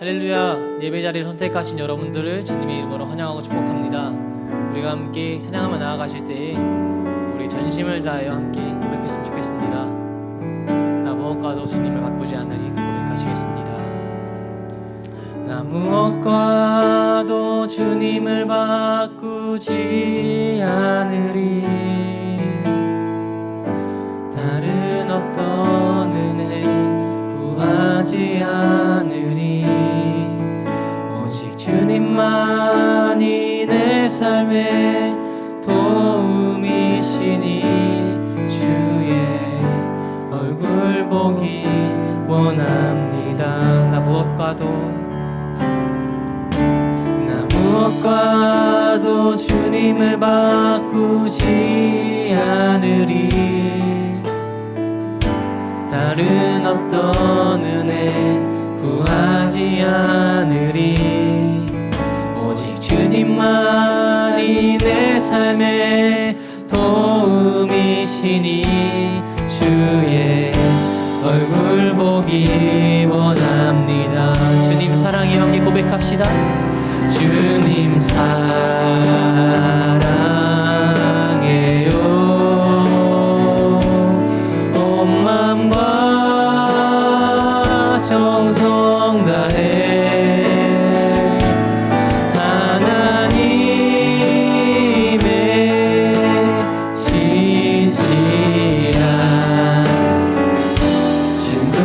할렐루야. 예배자리를 선택하신 여러분들을 주님의 이름으로 환영하고 축복합니다. 우리가 함께 찬양하며 나아가실 때에 우리 전심을 다하여 함께 고백했으면 좋겠습니다. 나 무엇과도 주님을 바꾸지 않으리 고백하시겠습니다. 나 무엇과도 주님을 바꾸지 않으리. 다른 어떤 은혜 구하지 않으리. 오직 주님만이 내 삶의 도움이시니 주의 얼굴 보기 원합니다. 나 무엇과도 주님을 바꾸지 않으리. 다른 어떤 은혜 구하지 않으리. 오직 주님만이 내 삶의 도움이시니 주의 얼굴 보기 원합니다. 주님 사랑해 함께 고백합시다. 주님 사랑해요. 온 마음과 정성 다해 하나님의 신실한 친구.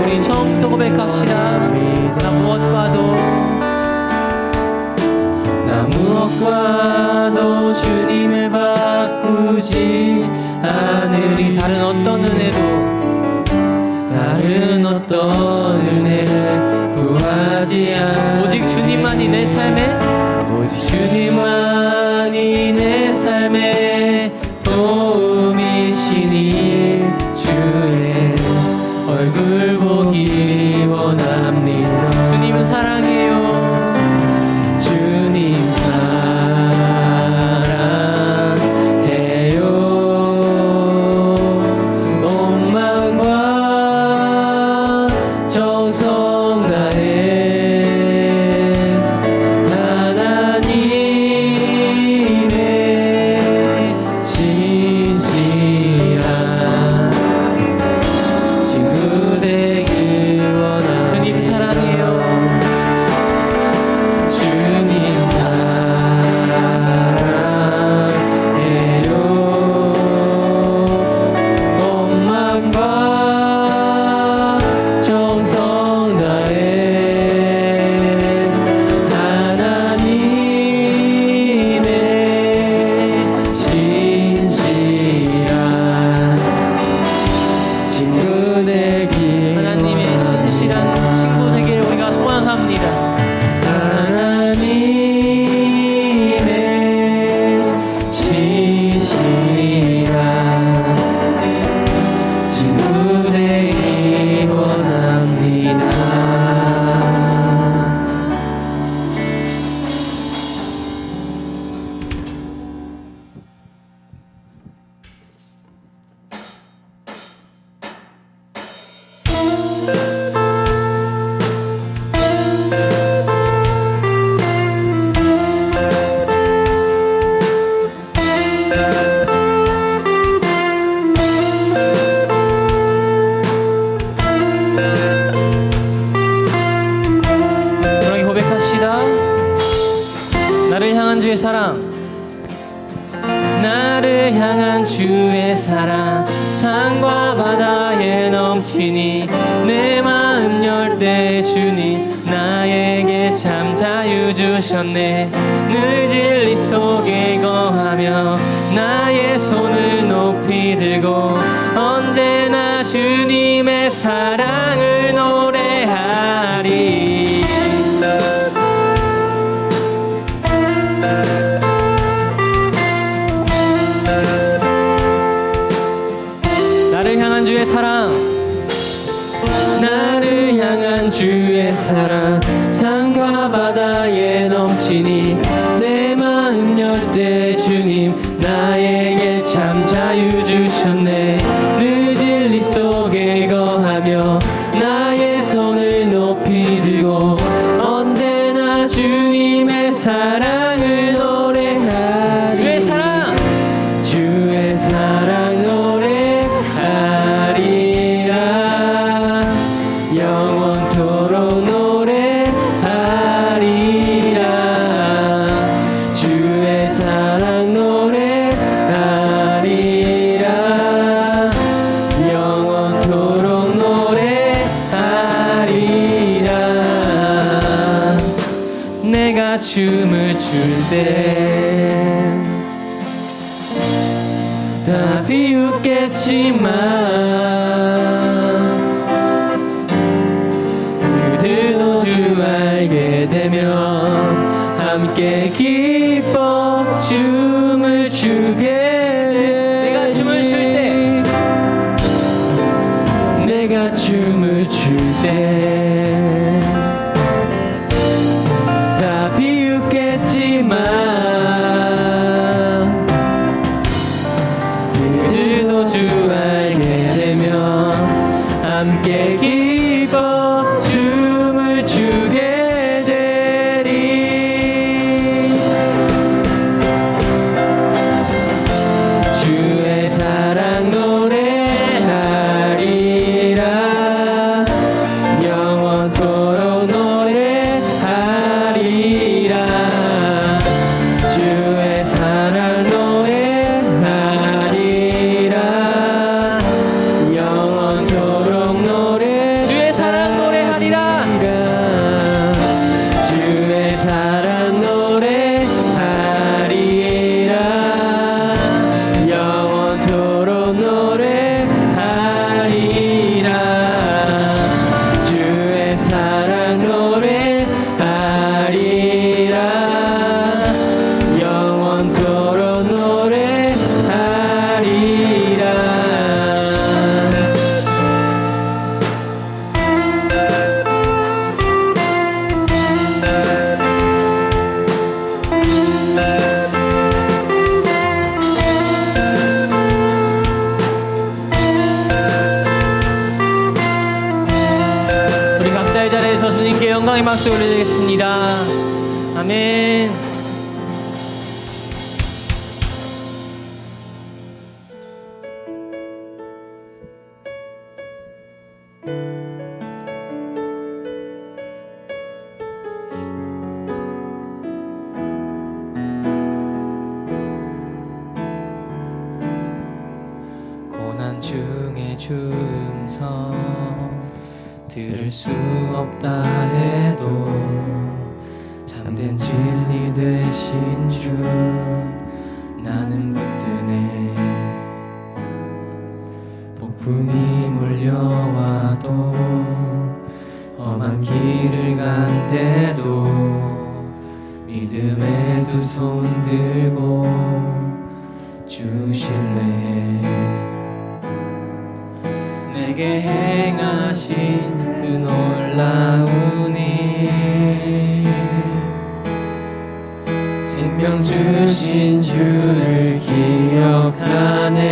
우리 처음부터 고백합시다. 나 무엇과도 주님을 바꾸지 않으리. 다른 어떤 은혜를 구하지 않으리. 오직 주님만이 내 삶의 도움이시니 주의 얼굴 보기 원합니다. 주님은 사랑해요. 주님 사랑해요. 온 마음과 정성 다해 하나님의 신실한 친구 되길 원합니다. 주님 사랑해요. 주님 사랑해요. 온 마음과 정성 다해 하나님의 신실한 친구 되길. 하나님의 신실한 친구 되길 우리가 소원합니다. 하나님의 신실한 친구 되길 원합니다. 나를 향한 주의 사랑 산과 바다에 넘치니 내 마음 열 때 주님 나에게 참 자유 주셨네. 늘 진리 속에 거하며 나의 손을 높이 들고 언제나 주님의 사랑을 노래하리. 나를 향한 주의 사랑 산과 바다에 넘치니 내 마음 열 때 주님 나에게 참 자유 주셨네. 늘 진리 속에 거하며 나의 손을 높이 들고 내가 춤을 출 때 다 비웃겠지만 그들도 주 알게 되면 함께 기뻐 춤을 추게 돼. 내가 춤을 출 때 내가 춤을 출 때 다 비웃겠지만 그들도 주 알게 되면 함께 기뻐 춤을 추게 되리. 주의 사랑 노래하리라 영원토록 노래하리라. 주의 사랑 노래하리라 영원토록 노래. 주의 사랑 노래하리라. 주의 사랑 노래하리라 영원토록 노래하리라. 주의 사랑 노래하리라 영원토록 노래하리라. 우리 각자의 자리에서 주님께 영광의 박수 올려드리겠습니다. 아멘. 고난 중에 주음성 들을 수 없다 해도 참된 진리 되신 주 나는 붙드네. 폭풍이 몰려와도 험한 길을 간대도 믿음의 두 손 들고 주실래. 내게 행하신 그 놀라운 일 생명 주신 주를 기억하네.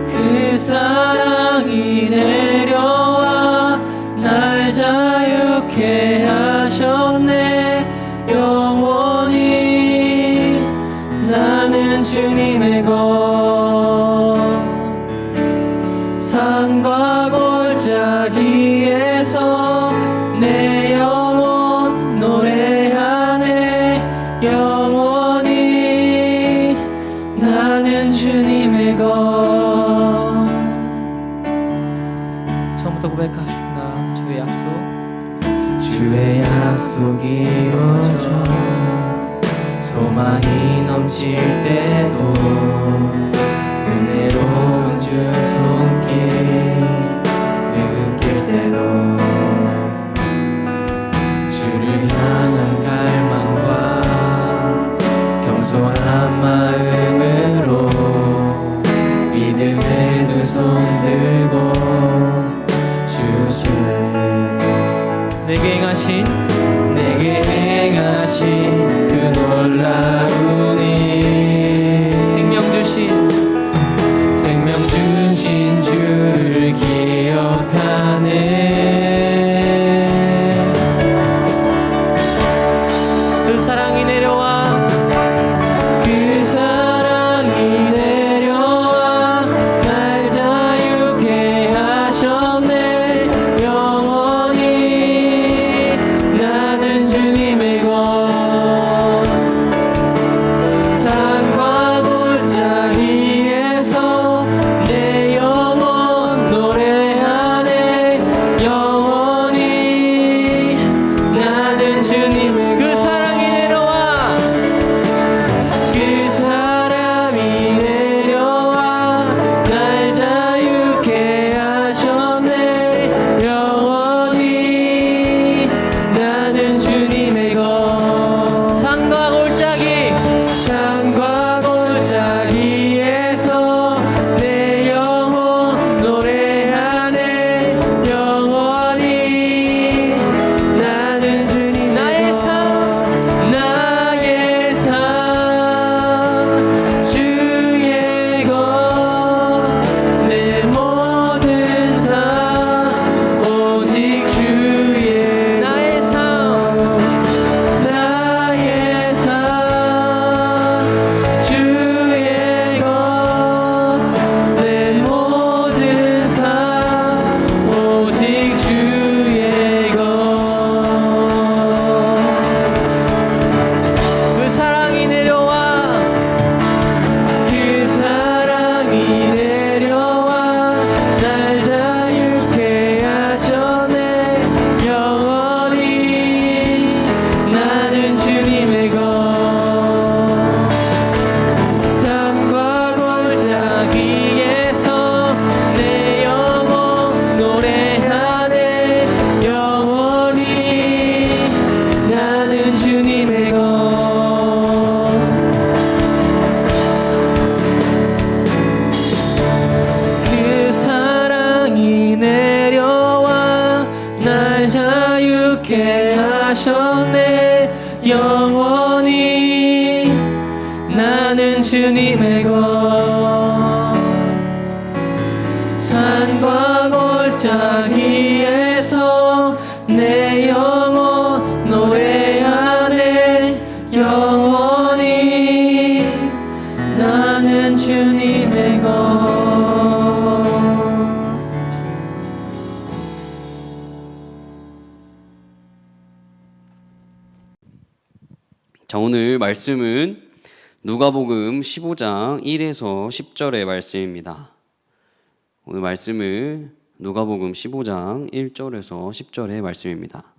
그 사랑이 내려와 날 자유케 하셨네. 영원히 나는 주님의 것. 산과 골짜기에서 내 영혼 노래하네. 영원히 나는 주님의 것. 처음부터 고백하십니다. 주의 약속. 주의 약속이 이루어져 소망이 넘칠 때도 은혜로운 주 손길 느낄 때도 주를 향한 갈망과 겸손한 마음으로 믿음의 두 손 들고 주실래. 내게 행하신 그 놀라운 일 생명 주신 주를 기억하네. 그 사랑이 내려와 날 자유케 하셨네. 영원히 나는 주님의 것. 산과 골짜기에서 내 영혼 나는 주님의 것. 그 사랑이 내려와 날 자유케 하셨네. 영원히 나는 주님의 것. 산과 골짜기에서 내 영혼 노래하네. 영원히 나는 주님의 것. 자, 오늘 말씀은 누가복음 15장 1에서 10절의 말씀입니다. 오늘 말씀을 누가복음 15장 1절에서 10절의 말씀입니다.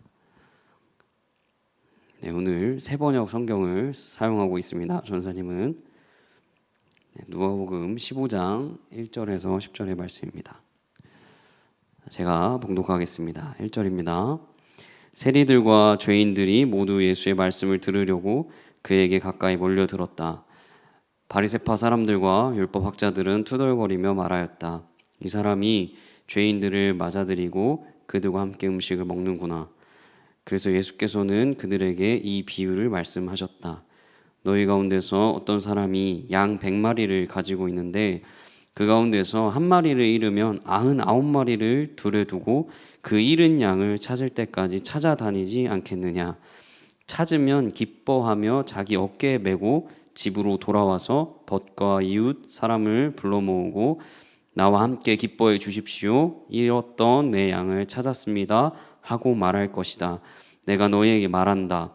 네, 오늘 세번역 성경을 사용하고 있습니다. 전사님은 누가복음 15장 1절에서 10절의 말씀입니다. 제가 봉독하겠습니다. 1절입니다. 세리들과 죄인들이 모두 예수의 말씀을 들으려고 그에게 가까이 몰려들었다. 바리새파 사람들과 율법학자들은 투덜거리며 말하였다. 이 사람이 죄인들을 맞아들이고 그들과 함께 음식을 먹는구나. 그래서 예수께서는 그들에게 이 비유를 말씀하셨다. 너희 가운데서 어떤 사람이 양 100마리를 가지고 있는데 그 가운데서 한 마리를 잃으면 99마리를 둘에 두고 그 잃은 양을 찾을 때까지 찾아다니지 않겠느냐. 찾으면 기뻐하며 자기 어깨에 메고 집으로 돌아와서 벗과 이웃 사람을 불러 모으고 나와 함께 기뻐해 주십시오. 잃었던 내 양을 찾았습니다 하고 말할 것이다. 내가 너희에게 말한다.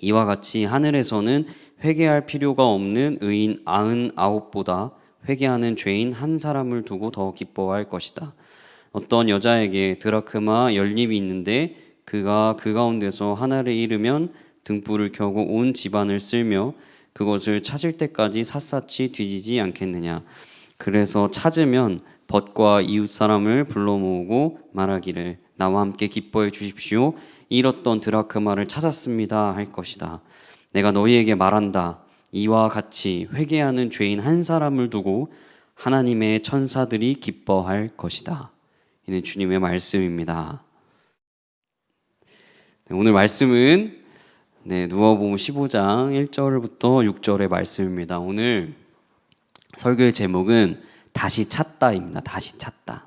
이와 같이 하늘에서는 회개할 필요가 없는 의인 99보다 회개하는 죄인 한 사람을 두고 더 기뻐할 것이다. 어떤 여자에게 드라크마 10립이 있는데 그가 그 가운데서 하나를 잃으면 등불을 켜고 온 집안을 쓸며 그것을 찾을 때까지 샅샅이 뒤지지 않겠느냐. 그래서 찾으면 벗과 이웃 사람을 불러 모으고 말하기를 나와 함께 기뻐해 주십시오. 잃었던 드라크마를 찾았습니다 할 것이다. 내가 너희에게 말한다. 이와 같이 회개하는 죄인 한 사람을 두고 하나님의 천사들이 기뻐할 것이다. 이는 주님의 말씀입니다. 오늘 말씀은 누가복음 15장 1절부터 6절의 말씀입니다. 오늘 설교의 제목은 다시 찾다입니다. 다시 찾다.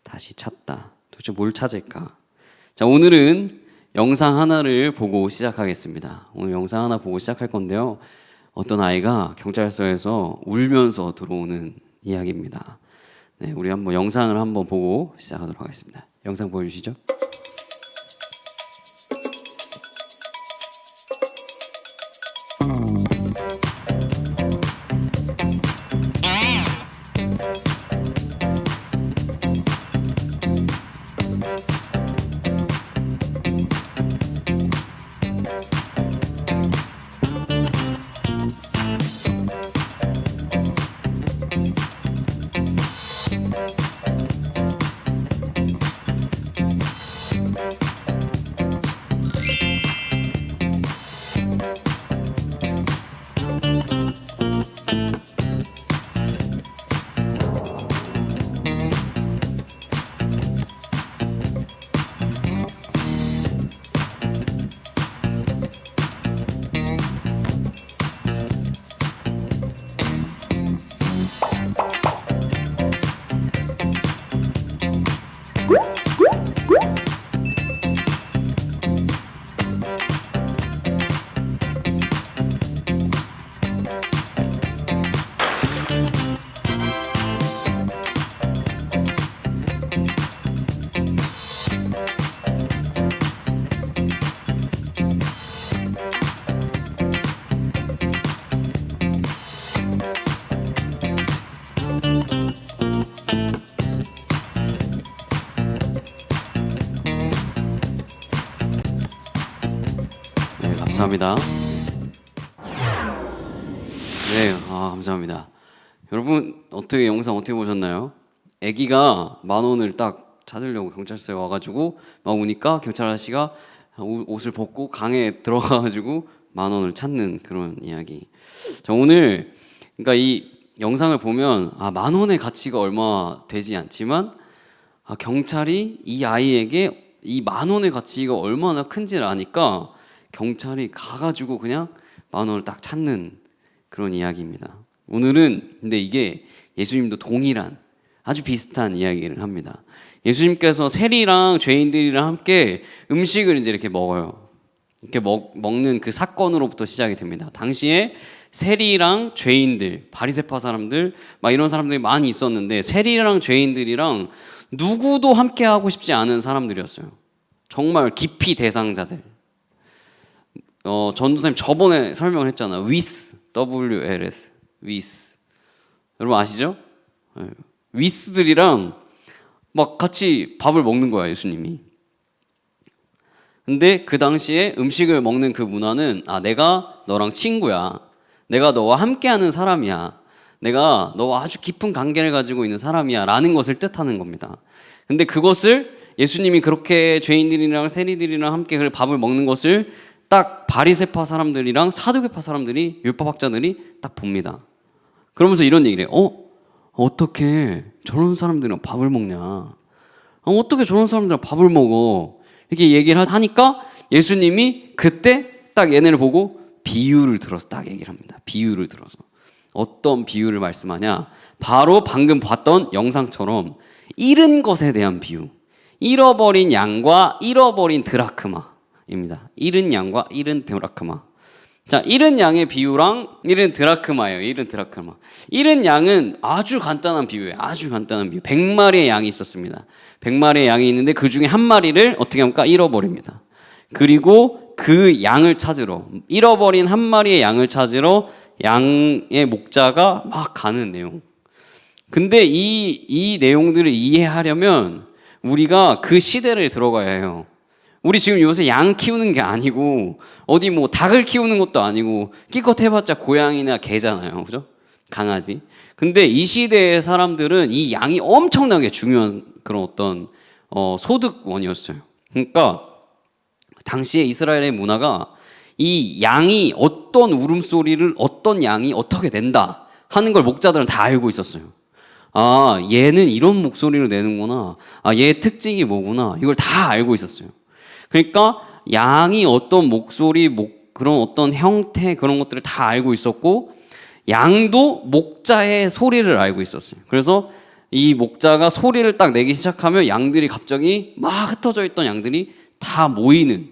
다시 찾다. 도대체 뭘 찾을까? 자, 오늘은 영상 하나를 보고 시작하겠습니다. 오늘 영상 하나 보고 시작할 건데요. 어떤 아이가 경찰서에서 울면서 들어오는 이야기입니다. 네, 우리 한번 영상을 한번 보고 시작하도록 하겠습니다. 영상 보여주시죠. 감사합니다. 감사합니다. 여러분 영상 어떻게 보셨나요? 아기가 10,000원을 딱 찾으려고 경찰서에 와가지고 막 오니까 경찰 아저씨가 옷을 벗고 강에 들어가가지고 10,000원을 찾는 그런 이야기. 자, 오늘 그러니까 이 영상을 보면 10,000원의 가치가 얼마 되지 않지만 경찰이 이 아이에게 이 10,000원의 가치가 얼마나 큰지를 아니까 경찰이 가가지고 그냥 10,000원을 딱 찾는 그런 이야기입니다. 오늘은 근데 이게 예수님도 동일한 아주 비슷한 이야기를 합니다. 예수님께서 세리랑 죄인들이랑 함께 음식을 이제 이렇게 먹어요. 이렇게 먹는 그 사건으로부터 시작이 됩니다. 당시에 세리랑 죄인들, 바리새파 사람들 막 이런 사람들이 많이 있었는데 세리랑 죄인들이랑 누구도 함께 하고 싶지 않은 사람들이었어요. 정말 기피 대상자들. 전도사님 저번에 설명을 했잖아요. with, WLS, with. 여러분 아시죠? 위스들이랑 막 같이 밥을 먹는 거야, 예수님이. 근데 그 당시에 음식을 먹는 그 문화는 내가 너랑 친구야. 내가 너와 함께하는 사람이야. 내가 너와 아주 깊은 관계를 가지고 있는 사람이야 라는 것을 뜻하는 겁니다. 근데 그것을 예수님이 그렇게 죄인들이랑 세리들이랑 함께 그 밥을 먹는 것을 딱 바리새파 사람들이랑 사두개파 사람들이, 율법학자들이 딱 봅니다. 그러면서 이런 얘기를 해요. 어떻게 저런 사람들이랑 밥을 먹냐? 어떻게 저런 사람들이랑 밥을 먹어? 이렇게 얘기를 하니까 예수님이 그때 딱 얘네를 보고 비유를 들어서 딱 얘기를 합니다. 비유를 들어서. 어떤 비유를 말씀하냐? 바로 방금 봤던 영상처럼 잃은 것에 대한 비유. 잃어버린 양과 잃어버린 드라크마입니다. 잃은 양과 잃은 드라크마. 자, 잃은 양의 비유랑 잃은 드라크마예요. 잃은 드라크마. 잃은 양은 아주 간단한 비유예요. 아주 간단한 비유. 100마리의 양이 있었습니다. 100마리의 양이 있는데 그 중에 한 마리를 어떻게 합니까? 잃어버립니다. 그리고 그 양을 찾으러, 잃어버린 한 마리의 양을 찾으러 양의 목자가 막 가는 내용. 근데 이 내용들을 이해하려면 우리가 그 시대를 들어가야 해요. 우리 지금 요새 양 키우는 게 아니고 어디 뭐 닭을 키우는 것도 아니고 기껏 해봤자 고양이나 개잖아요, 그죠? 강아지. 근데 이 시대의 사람들은 이 양이 엄청나게 중요한 그런 어떤 소득원이었어요. 그러니까 당시에 이스라엘의 문화가 이 양이 어떤 울음소리를 어떤 양이 어떻게 낸다 하는 걸 목자들은 다 알고 있었어요. 얘는 이런 목소리를 내는구나. 얘의 특징이 뭐구나. 이걸 다 알고 있었어요. 그러니까 양이 어떤 목소리, 그런 어떤 형태 그런 것들을 다 알고 있었고 양도 목자의 소리를 알고 있었어요. 그래서 이 목자가 소리를 딱 내기 시작하면 양들이 갑자기 막 흩어져 있던 양들이 다 모이는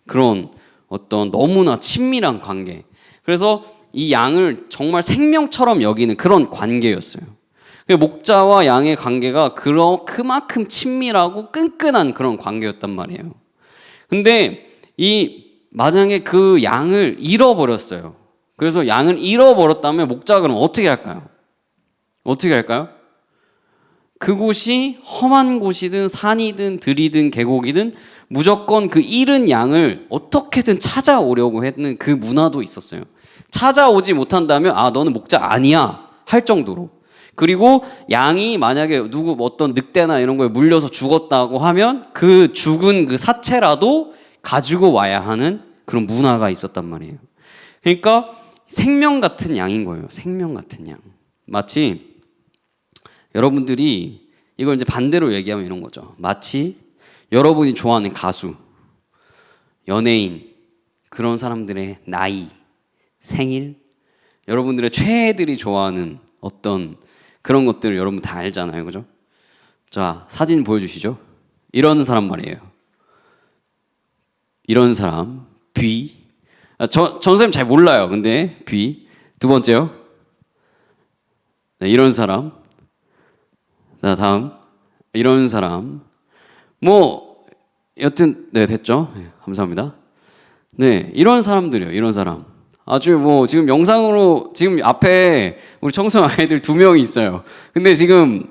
그런 어떤 너무나 친밀한 관계. 그래서 이 양을 정말 생명처럼 여기는 그런 관계였어요. 목자와 양의 관계가 그만큼 친밀하고 끈끈한 그런 관계였단 말이에요. 근데 만약에 그 양을 잃어버렸어요. 그래서 양을 잃어버렸다면 목자가 그럼 어떻게 할까요? 어떻게 할까요? 그곳이 험한 곳이든 산이든 들이든 계곡이든 무조건 그 잃은 양을 어떻게든 찾아오려고 했는 그 문화도 있었어요. 찾아오지 못한다면 너는 목자 아니야 할 정도로. 그리고 양이 만약에 어떤 늑대나 이런 거에 물려서 죽었다고 하면 그 죽은 그 사체라도 가지고 와야 하는 그런 문화가 있었단 말이에요. 그러니까 생명 같은 양인 거예요. 생명 같은 양. 마치 여러분들이 이걸 이제 반대로 얘기하면 이런 거죠. 마치 여러분이 좋아하는 가수, 연예인, 그런 사람들의 나이, 생일, 여러분들의 최애들이 좋아하는 어떤 그런 것들을 여러분 다 알잖아요, 그죠? 자, 사진 보여주시죠. 이런 사람 말이에요. 이런 사람, B. 전 선생님 잘 몰라요, 근데 B. 두 번째요. 네, 이런 사람. 자, 다음. 이런 사람. 여튼 네, 됐죠? 네, 감사합니다. 네, 이런 사람들이요, 이런 사람. 아주 지금 영상으로 지금 앞에 우리 청소년 아이들 2명이 있어요. 근데 지금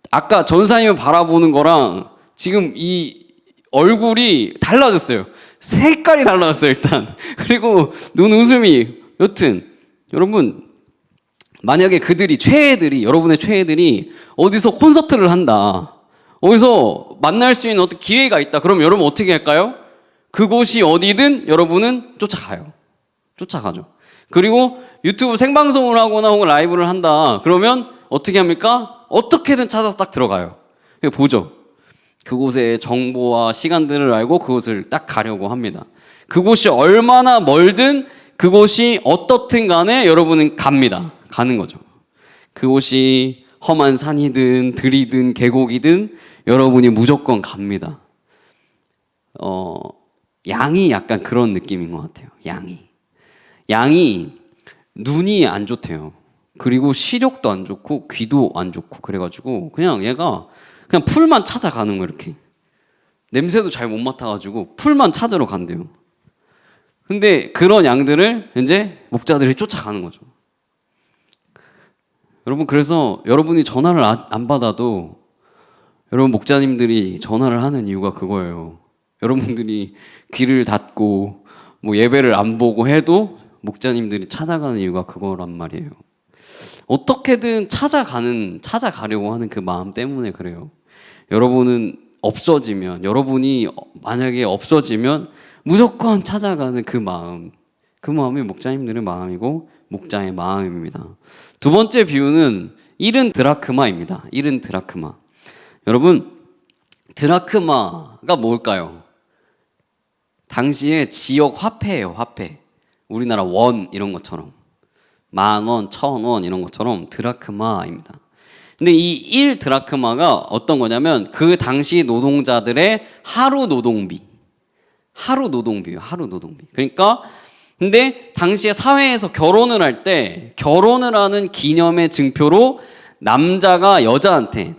아까 전사님을 바라보는 거랑 지금 이 얼굴이 달라졌어요. 색깔이 달라졌어요, 일단. 그리고 눈웃음이. 여튼 여러분, 만약에 여러분의 최애들이 어디서 콘서트를 한다, 어디서 만날 수 있는 어떤 기회가 있다, 그럼 여러분 어떻게 할까요? 그곳이 어디든 여러분은 쫓아가죠. 그리고 유튜브 생방송을 하거나 혹은 라이브를 한다. 그러면 어떻게 합니까? 어떻게든 찾아서 딱 들어가요. 보죠. 그곳의 정보와 시간들을 알고 그곳을 딱 가려고 합니다. 그곳이 얼마나 멀든 그곳이 어떻든 간에 여러분은 가는 거죠. 그곳이 험한 산이든 들이든 계곡이든 여러분이 무조건 갑니다. 양이 약간 그런 느낌인 것 같아요. 양이 눈이 안 좋대요. 그리고 시력도 안 좋고 귀도 안 좋고 그래가지고 그냥 얘가 그냥 풀만 찾아가는 거 이렇게. 냄새도 잘 못 맡아가지고 풀만 찾으러 간대요. 근데 그런 양들을 이제 목자들이 쫓아가는 거죠. 여러분, 그래서 여러분이 전화를 안 받아도 여러분 목자님들이 전화를 하는 이유가 그거예요. 여러분들이 귀를 닫고 뭐 예배를 안 보고 해도 목자님들이 찾아가는 이유가 그거란 말이에요. 어떻게든 찾아가려고 하는 그 마음 때문에 그래요. 여러분이 만약에 없어지면 무조건 찾아가는 그 마음이 목자님들의 마음이고 목자의 마음입니다. 두 번째 비유는 잃은 드라크마입니다. 잃은 드라크마. 여러분, 드라크마가 뭘까요? 당시에 지역 화폐예요, 화폐. 우리나라 원 이런 것처럼 10,000원, 1,000원 이런 것처럼 드라크마입니다. 근데 이 1드라크마가 어떤 거냐면 그 당시 노동자들의 하루 노동비예요. 하루 노동비. 그러니까 근데 당시에 사회에서 결혼을 하는 기념의 증표로 남자가 여자한테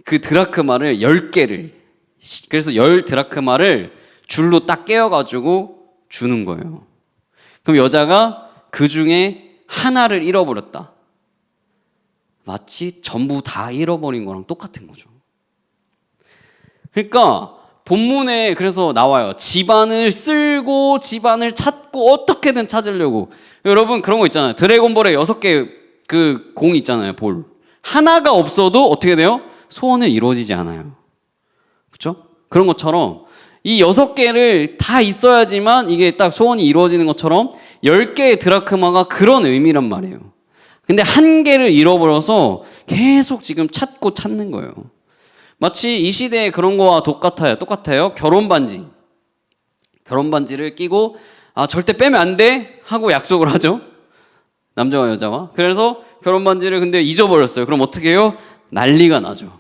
그 드라크마를 10개를, 그래서 10드라크마를 줄로 딱 깨어가지고 주는 거예요. 그럼 여자가 그 중에 하나를 잃어버렸다. 마치 전부 다 잃어버린 거랑 똑같은 거죠. 그러니까 본문에 그래서 나와요. 집안을 쓸고 집안을 찾고 어떻게든 찾으려고. 여러분 그런 거 있잖아요. 드래곤볼에 6개 그 공이 있잖아요. 볼. 하나가 없어도 어떻게 돼요? 소원은 이루어지지 않아요. 그렇죠? 그런 것처럼 이 6개를 다 있어야지만 이게 딱 소원이 이루어지는 것처럼 10개의 드라크마가 그런 의미란 말이에요. 근데 1개를 잃어버려서 계속 지금 찾는 거예요. 마치 이 시대에 그런 거와 똑같아요. 결혼 반지를 끼고 절대 빼면 안 돼 하고 약속을 하죠. 남자와 여자와. 그래서 결혼 반지를 근데 잊어버렸어요. 그럼 어떻게 해요? 난리가 나죠.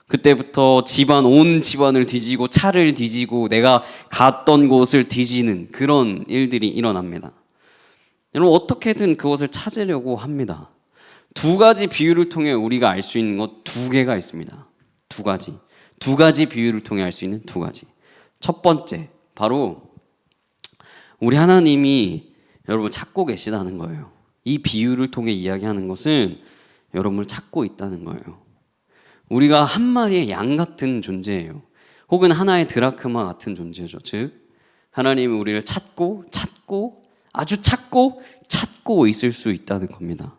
그때부터 온 집안을 뒤지고 차를 뒤지고 내가 갔던 곳을 뒤지는 그런 일들이 일어납니다. 여러분 어떻게든 그것을 찾으려고 합니다. 2가지 비유를 통해 우리가 알 수 있는 것 2개가 있습니다. 2가지 비유를 통해 알 수 있는 2가지. 첫 번째, 바로 우리 하나님이 여러분 찾고 계시다는 거예요. 이 비유를 통해 이야기하는 것은 여러분을 찾고 있다는 거예요. 우리가 한 마리의 양 같은 존재예요. 혹은 하나의 드라크마 같은 존재죠. 즉 하나님이 우리를 아주 찾고 있을 수 있다는 겁니다.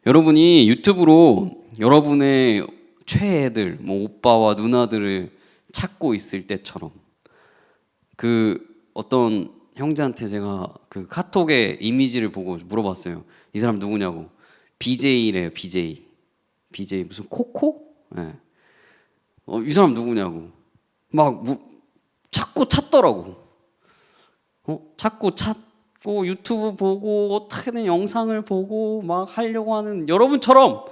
여러분이 유튜브로 여러분의 최애들, 오빠와 누나들을 찾고 있을 때처럼 그 어떤 형제한테 제가 그 카톡의 이미지를 보고 물어봤어요. 이 사람 누구냐고. BJ래요. BJ 무슨 코코? 네. 이 사람 누구냐고. 막 자꾸 찾더라고. 자꾸 찾고 유튜브 보고 어떻게든 영상을 보고 막 하려고 하는 여러분처럼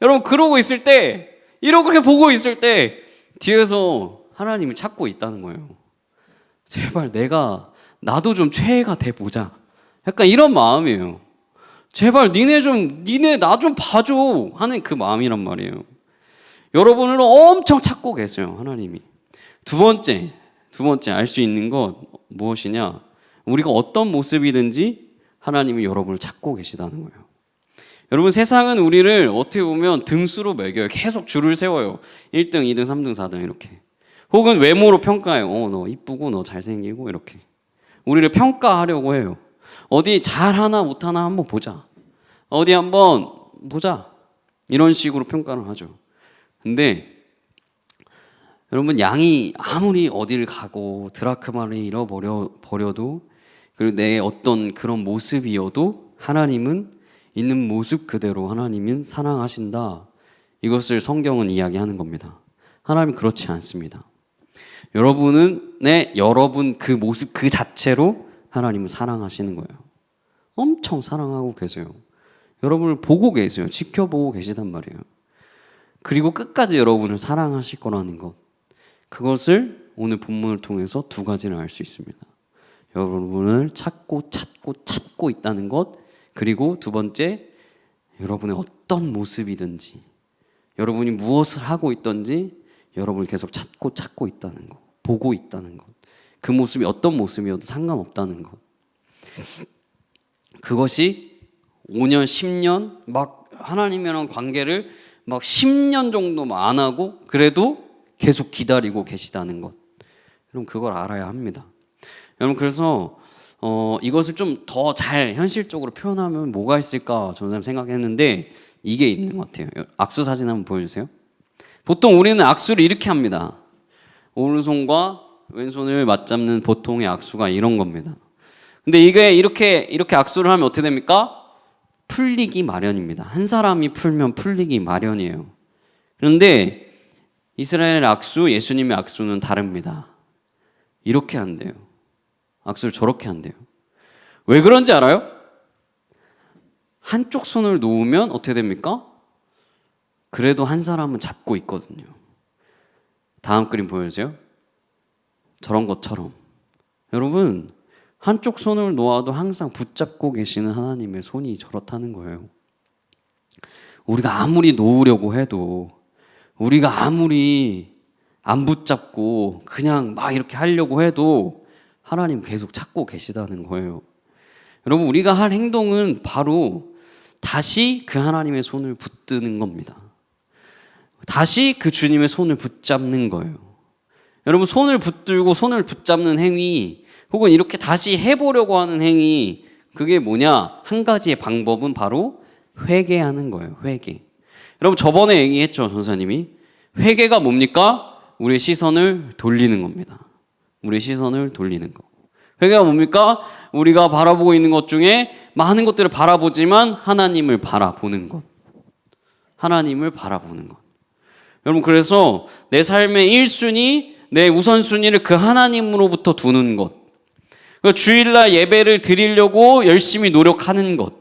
여러분 그러고 있을 때 이렇게 보고 있을 때 뒤에서 하나님이 찾고 있다는 거예요. 제발 나도 좀 최애가 돼 보자. 약간 이런 마음이에요. 제발 니네 나 좀 봐줘 하는 그 마음이란 말이에요. 여러분을 엄청 찾고 계세요, 하나님이. 두 번째 알 수 있는 것 무엇이냐? 우리가 어떤 모습이든지 하나님이 여러분을 찾고 계시다는 거예요. 여러분 세상은 우리를 어떻게 보면 등수로 매겨요. 계속 줄을 세워요. 1등, 2등, 3등, 4등 이렇게. 혹은 외모로 평가해요. 너 이쁘고 너 잘생기고 이렇게. 우리를 평가하려고 해요. 어디 잘하나 못하나 한번 보자. 어디 한번 보자. 이런 식으로 평가를 하죠. 근데 여러분, 양이 아무리 어디를 가고 드라크마를 잃어버려도, 그리고 내 어떤 그런 모습이어도 하나님은 있는 모습 그대로 하나님은 사랑하신다. 이것을 성경은 이야기하는 겁니다. 하나님은 그렇지 않습니다. 여러분 그 모습 그 자체로 하나님은 사랑하시는 거예요. 엄청 사랑하고 계세요. 여러분을 보고 계세요. 지켜보고 계시단 말이에요. 그리고 끝까지 여러분을 사랑하실 거라는 것, 그것을 오늘 본문을 통해서 두 가지를 알 수 있습니다. 여러분을 찾고 있다는 것, 그리고 두 번째, 여러분의 어떤 모습이든지, 여러분이 무엇을 하고 있든지 여러분을 계속 찾고 있다는 것, 보고 있다는 것, 그 모습이 어떤 모습이어도 상관없다는 것. 그것이 5년, 10년 막 하나님이랑 관계를 막 10년 정도 안 하고 그래도 계속 기다리고 계시다는 것. 여러분, 그걸 알아야 합니다. 여러분, 그래서 이것을 좀 더 잘 현실적으로 표현하면 뭐가 있을까 저는 생각했는데 이게 있는 것 같아요. 악수 사진 한번 보여주세요. 보통 우리는 악수를 이렇게 합니다. 오른손과 왼손을 맞잡는 보통의 악수가 이런 겁니다. 근데 이게 이렇게 악수를 하면 어떻게 됩니까? 풀리기 마련입니다. 한 사람이 풀면 풀리기 마련이에요. 그런데 이스라엘 악수, 예수님의 악수는 다릅니다. 이렇게 한대요. 악수를 저렇게 한대요. 왜 그런지 알아요? 한쪽 손을 놓으면 어떻게 됩니까? 그래도 한 사람은 잡고 있거든요. 다음 그림 보여주세요. 저런 것처럼. 여러분, 한쪽 손을 놓아도 항상 붙잡고 계시는 하나님의 손이 저렇다는 거예요. 우리가 아무리 놓으려고 해도, 우리가 아무리 안 붙잡고 그냥 막 이렇게 하려고 해도 하나님 계속 찾고 계시다는 거예요. 여러분, 우리가 할 행동은 바로 다시 그 하나님의 손을 붙드는 겁니다. 다시 그 주님의 손을 붙잡는 거예요. 여러분, 손을 붙들고 손을 붙잡는 행위, 혹은 이렇게 다시 해보려고 하는 행위, 그게 뭐냐? 한 가지의 방법은 바로 회개하는 거예요. 회개. 여러분, 저번에 얘기했죠, 전사님이. 회개가 뭡니까? 우리의 시선을 돌리는 겁니다. 우리의 시선을 돌리는 거. 회개가 뭡니까? 우리가 바라보고 있는 것 중에 많은 것들을 바라보지만 하나님을 바라보는 것. 하나님을 바라보는 것. 여러분, 그래서 내 삶의 1순위, 내 우선순위를 그 하나님으로부터 두는 것. 주일날 예배를 드리려고 열심히 노력하는 것.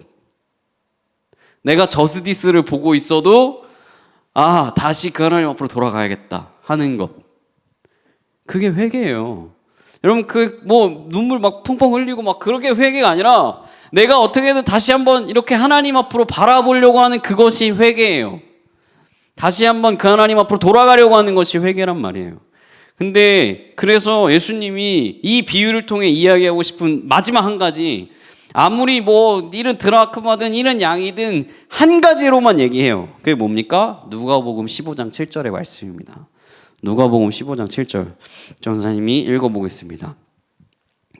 내가 저스디스를 보고 있어도 다시 그 하나님 앞으로 돌아가야겠다 하는 것. 그게 회개예요. 여러분, 눈물 막 펑펑 흘리고 막 그렇게 회개가 아니라 내가 어떻게든 다시 한번 이렇게 하나님 앞으로 바라보려고 하는 그것이 회개예요. 다시 한번 그 하나님 앞으로 돌아가려고 하는 것이 회개란 말이에요. 근데 그래서 예수님이 이 비유를 통해 이야기하고 싶은 마지막 한 가지, 아무리 이런 드라크마든 이런 양이든 한 가지로만 얘기해요. 그게 뭡니까? 누가복음 15장 7절의 말씀입니다. 누가복음 15장 7절 전사님이 읽어보겠습니다.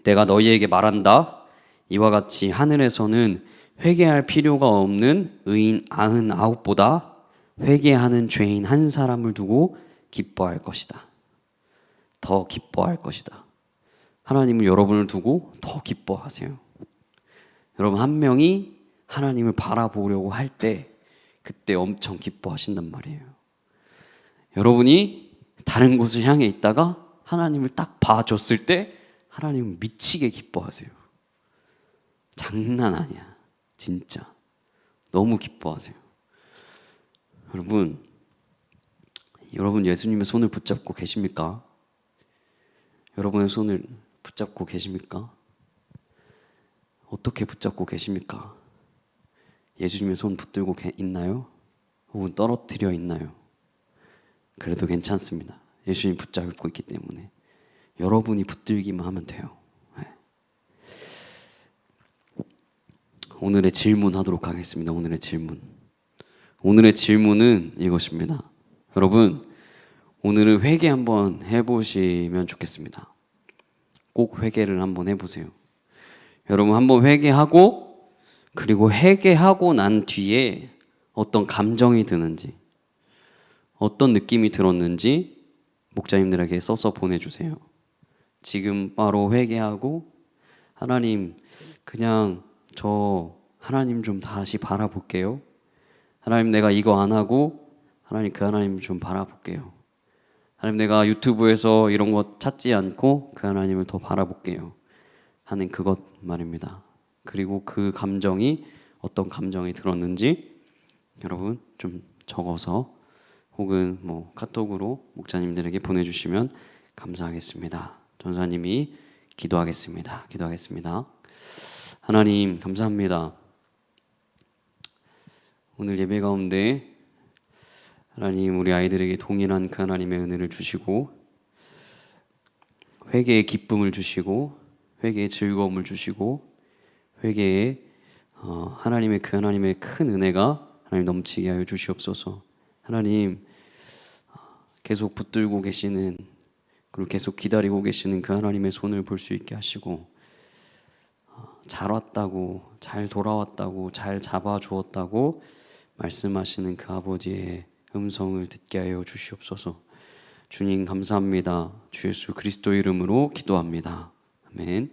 내가 너희에게 말한다. 이와 같이 하늘에서는 회개할 필요가 없는 의인 99보다 회개하는 죄인 한 사람을 두고 기뻐할 것이다. 더 기뻐할 것이다. 하나님을 여러분을 두고 더 기뻐하세요. 여러분, 한 명이 하나님을 바라보려고 할 때 그때 엄청 기뻐하신단 말이에요. 여러분이 다른 곳을 향해 있다가 하나님을 딱 봐줬을 때 하나님은 미치게 기뻐하세요. 장난 아니야. 진짜 너무 기뻐하세요. 여러분 예수님의 손을 붙잡고 계십니까? 여러분의 손을 붙잡고 계십니까? 어떻게 붙잡고 계십니까? 예수님의 손 붙들고 있나요? 혹은 떨어뜨려 있나요? 그래도 괜찮습니다. 예수님 붙잡고 있기 때문에 여러분이 붙들기만 하면 돼요. 네. 오늘의 질문 하도록 하겠습니다. 오늘의 질문은 이것입니다. 여러분, 오늘은 회개 한번 해보시면 좋겠습니다. 꼭 회개를 한번 해보세요. 여러분, 한번 회개하고, 그리고 회개하고 난 뒤에 어떤 감정이 드는지, 어떤 느낌이 들었는지 목자님들에게 써서 보내주세요. 지금 바로 회개하고 하나님 그냥 저 하나님 좀 다시 바라볼게요. 하나님 내가 이거 안 하고 하나님 그 하나님 좀 바라볼게요. 하나님 내가 유튜브에서 이런 것 찾지 않고 그 하나님을 더 바라볼게요 하는 그것 말입니다. 그리고 그 감정이 어떤 감정이 들었는지 여러분 좀 적어서 혹은 뭐 카톡으로 목자님들에게 보내주시면 감사하겠습니다. 전사님이 기도하겠습니다. 하나님 감사합니다. 오늘 예배 가운데 하나님 우리 아이들에게 동일한 그 하나님의 은혜를 주시고 회개의 기쁨을 주시고 회개의 즐거움을 주시고 회개의 하나님의 그 하나님의 큰 은혜가 하나님 넘치게 하여 주시옵소서. 하나님 계속 붙들고 계시는 그리고 계속 기다리고 계시는 그 하나님의 손을 볼 수 있게 하시고 잘 왔다고 잘 돌아왔다고 잘 잡아주었다고 말씀하시는 그 아버지의 음성을 듣게 하여 주시옵소서. 주님 감사합니다. 주 예수 그리스도 이름으로 기도합니다. 아멘.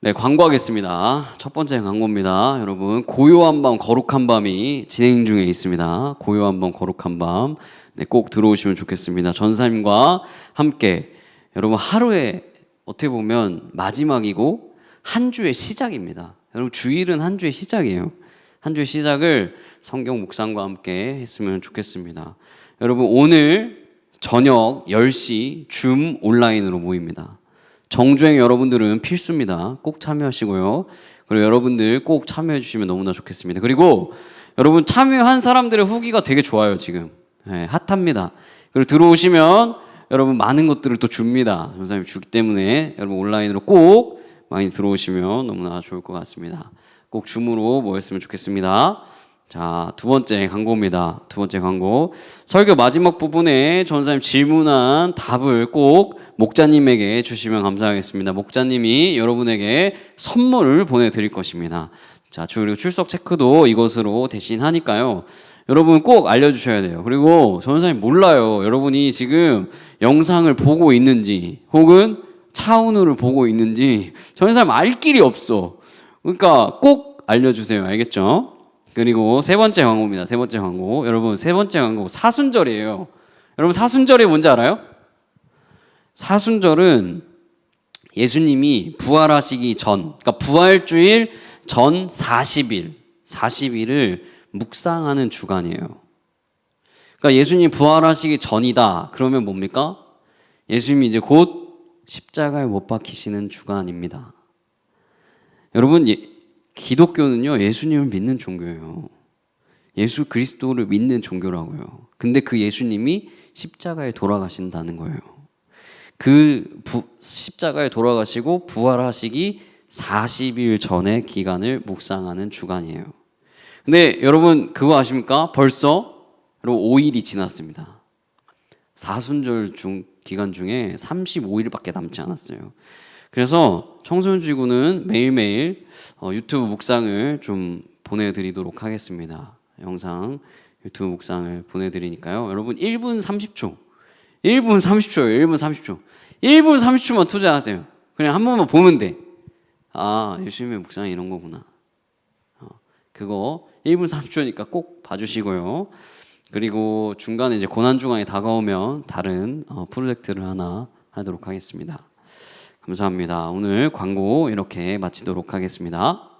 네, 광고하겠습니다. 첫 번째 광고입니다. 여러분 고요한 밤 거룩한 밤이 진행 중에 있습니다. 고요한 밤 거룩한 밤 네, 꼭 들어오시면 좋겠습니다. 전사님과 함께 여러분 하루에 어떻게 보면 마지막이고 한 주의 시작입니다. 여러분 주일은 한 주의 시작이에요. 한 주의 시작을 성경 묵상과 함께 했으면 좋겠습니다. 여러분 오늘 저녁 10시 줌 온라인으로 모입니다. 정주행 여러분들은 필수입니다. 꼭 참여하시고요. 그리고 여러분들 꼭 참여해 주시면 너무나 좋겠습니다. 그리고 여러분 참여한 사람들의 후기가 되게 좋아요. 지금 네, 핫합니다. 그리고 들어오시면 여러분 많은 것들을 또 줍니다. 전사님 주기 때문에 여러분 온라인으로 꼭 많이 들어오시면 너무나 좋을 것 같습니다. 꼭 줌으로 모였으면 좋겠습니다. 자, 두 번째 광고입니다. 두 번째 광고. 설교 마지막 부분에 전사님 질문한 답을 꼭 목자님에게 주시면 감사하겠습니다. 목자님이 여러분에게 선물을 보내드릴 것입니다. 자, 그리고 출석 체크도 이것으로 대신 하니까요. 여러분 꼭 알려주셔야 돼요. 그리고 전사님 몰라요. 여러분이 지금 영상을 보고 있는지 혹은 차은우를 보고 있는지 전사님 알 길이 없어. 그러니까 꼭 알려주세요. 알겠죠? 그리고 세 번째 광고입니다. 세 번째 광고. 여러분 세 번째 광고 사순절이에요. 여러분 사순절이 뭔지 알아요? 사순절은 예수님이 부활하시기 전, 그러니까 부활주일 전 40일을 묵상하는 주간이에요. 그러니까 예수님 부활하시기 전이다. 그러면 뭡니까? 예수님이 이제 곧 십자가에 못 박히시는 주간입니다. 여러분 기독교는요 예수님을 믿는 종교예요. 예수 그리스도를 믿는 종교라고요. 근데 그 예수님이 십자가에 돌아가신다는 거예요. 그 십자가에 돌아가시고 부활하시기 40일 전의 기간을 묵상하는 주간이에요. 근데 여러분 그거 아십니까? 벌써 여러분 5일이 지났습니다. 사순절 기간 중에 35일밖에 남지 않았어요. 그래서 청소년지구는 매일매일 유튜브 묵상을 좀 보내드리도록 하겠습니다. 영상 유튜브 묵상을 보내드리니까요. 여러분 1분 30초예요. 1분 30초만 투자하세요. 그냥 한 번만 보면 돼. 아, 예수님의 묵상이 이런 거구나. 그거 1분 30초니까 꼭 봐주시고요. 그리고 중간에 이제 고난주간이 다가오면 다른 프로젝트를 하나 하도록 하겠습니다. 감사합니다. 오늘 광고 이렇게 마치도록 하겠습니다.